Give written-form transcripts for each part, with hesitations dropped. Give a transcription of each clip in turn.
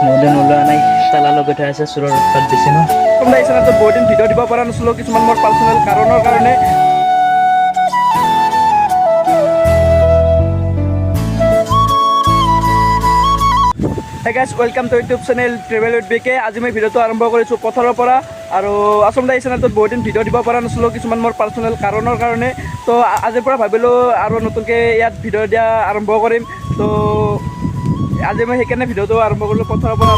Model ওলোৱা নাই তালা লগাই থৈ আছে চোৰৰ উৎপাত বেছি ন তোমৰা এই চ্যানেলটো বহুত দিন ভিডিও দিব পৰা নাছিলো কিছুমান মোৰ পাৰ্সোনেল কাৰণৰ কাৰণে Hey guys, welcome to YouTube channel Travel with BK. আজি মই ভিডিওটো আৰম্ভ কৰিছো পথাৰৰ পৰা আৰু আচলতে এই চেনেলটোত বহুত দিন ভিডিও দিব পৰা নাছিলো কিছুমান মোৰ পাৰ্সোনেল কাৰণৰ কাৰণে তো আজিৰ পৰা ভাবিলো আৰু নতুনকৈ ইয়াত ভিডিও দিয়া আৰম্ভ কৰিম তো আজি মই সেইকাৰণে ভিডিওটো আৰম্ভ কৰিলো পথাৰৰ পৰা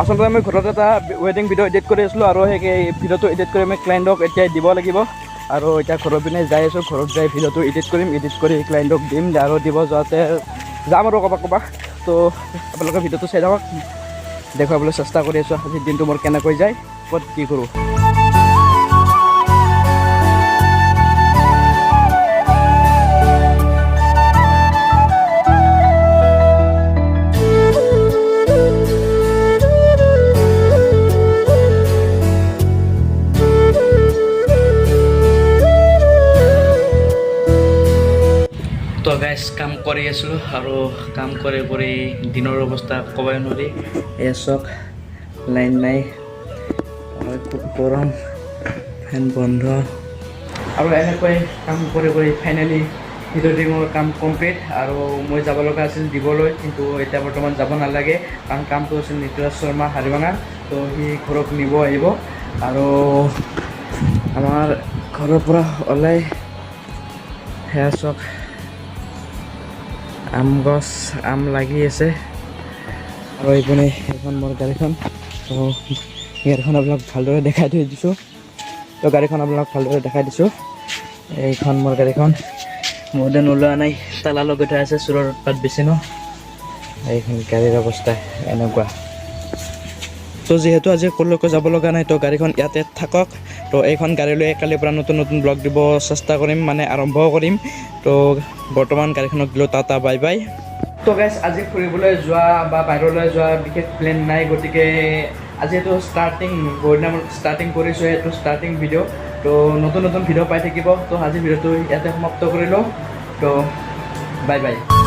আচলতে আমি ঘৰত এটা ৱেডিং ভিডিও এডিট কৰি আছিলোঁ আৰু সেই ভিডিওটো এডিট কৰি আমি ক্লায়েণ্টক এতিয়া দিব লাগিব আৰু এতিয়া ঘৰৰ পিনে যাই আছোঁ ঘৰত যাই ভিডিওটো এডিট কৰি ক্লায়েণ্টক দিম আৰু দিব যাওঁতে যাম আৰু ক'ৰবাত তো আপোনালোকে ভিডিওটো চাই থাকক দেখুৱাবলৈ চেষ্টা কৰি আছোঁ আজিৰ দিনটো মোৰ কেনেকৈ যায় ক'ত কি কৰোঁ তো গাইজ কাম কৰি আছিলোঁ আৰু কাম কৰি দিনৰ অৱস্থা ক'বই নোৱাৰি এয়া চাওক লাইন নাই খুব গৰম ফেন বন্ধ আৰু এনেকৈ কাম কৰি ফাইনেলি ভিডিঅ'টিঙৰ কাম কমপ্লিট আৰু মই যাব লগা আছিল দিবলৈ কিন্তু এতিয়া বৰ্তমান যাব নালাগে কাৰণ কামটো আছিল নিতুৰাজ শৰ্মা হাৰিবাঙা তো সি ঘৰত নিব আহিব আৰু আমাৰ ঘৰৰ পৰা ওলাই সেয়া চাওক আম গছ আম লাগি আছে আৰু এইপিনে এখন মোৰ গাড়ীখন তো গাড়ীখন আপোনাক ভালদৰে দেখাই থৈ দিছোঁ তো গাড়ীখন আপোনাক ভালদৰে দেখাই দিছোঁ এইখন মোৰ গাড়ীখন মডেল ওলোৱা নাই তালা লগাই থৈ আছে চোৰৰ উৎপাত বেছি ন এইখন গাড়ীৰ অৱস্থা এনেকুৱা তো যিহেতু আজি ক'লৈকো যাব লগা নাই তো গাড়ীখন ইয়াতে থাকক তো এইখন গাড়ী লৈ কালিৰ পৰা নতুন ব্লগ দিব চেষ্টা কৰিম মানে আৰম্ভ কৰিম তো বৰ্তমান গাড়ীখনক দিলোঁ টাটা বাই বাই তো গাইজ আজি ফুৰিবলৈ যোৱা বা বাহিৰলৈ যোৱা বিশেষ প্লেন নাই গতিকে আজি এইটো ষ্টাৰ্টিং কৰিছোঁ এইটো ষ্টাৰ্টিং ভিডিঅ' তো নতুন ভিডিঅ' পাই থাকিব তো আজি ভিডিঅ'টো ইয়াতে সমাপ্ত কৰিলোঁ তো বাই বাই